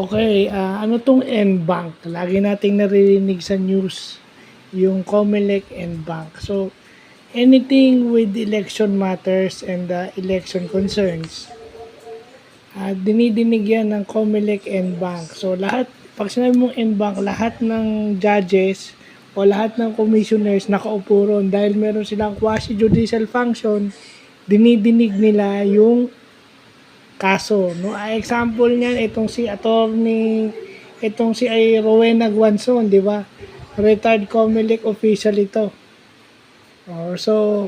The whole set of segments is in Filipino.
Okay, ano 'tong N-Bank? Lagi nating naririnig sa news, yung COMELEC N-Bank. So, anything with election matters and election concerns, dinidinig yan ng COMELEC N-Bank. So, lahat, pag sinabi mong N-Bank, lahat ng judges o lahat ng commissioners nakaupo ron dahil meron silang quasi-judicial function, dinidinig nila yung kaso. No? Example niyan, itong si Rowena Guanzon, di ba? Retired COMELEC official ito. So,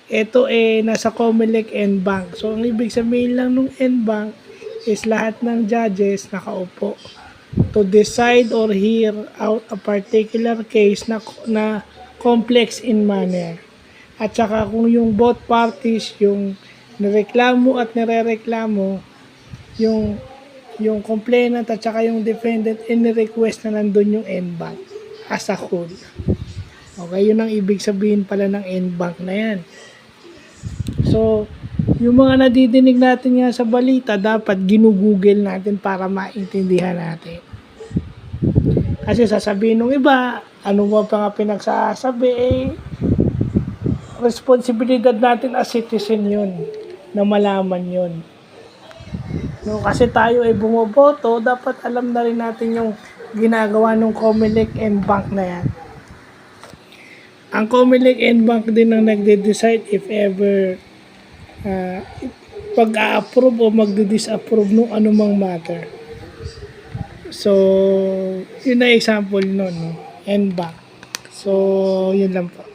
ito nasa COMELEC N-Bank. So, ang ibig sabihin lang ng N-Bank is lahat ng judges nakaupo to decide or hear out a particular case na complex in manner. At saka kung yung both parties, yung nireklamo at nirereklamo, yung complainant at saka yung defendant, ini-request na nandun yung N-Bank as a whole. Okay, yun ang ibig sabihin pala ng N-Bank na yan. So, yung mga nadidinig natin nga sa balita, dapat ginugugel natin para maintindihan natin. Kasi sasabihin ng iba, ano ba pa nga pinagsasabi, responsibilidad natin as citizen yun, na malaman yun. No, kasi tayo ay bumoboto, dapat alam na rin natin yung ginagawa ng COMELEC N-Bank na yan. Ang COMELEC N-Bank din ang nagde-decide if ever pag-a-approve o magdi-disapprove ng anumang matter. So, yun na example nun, no? N-Bank. So, yun lang po.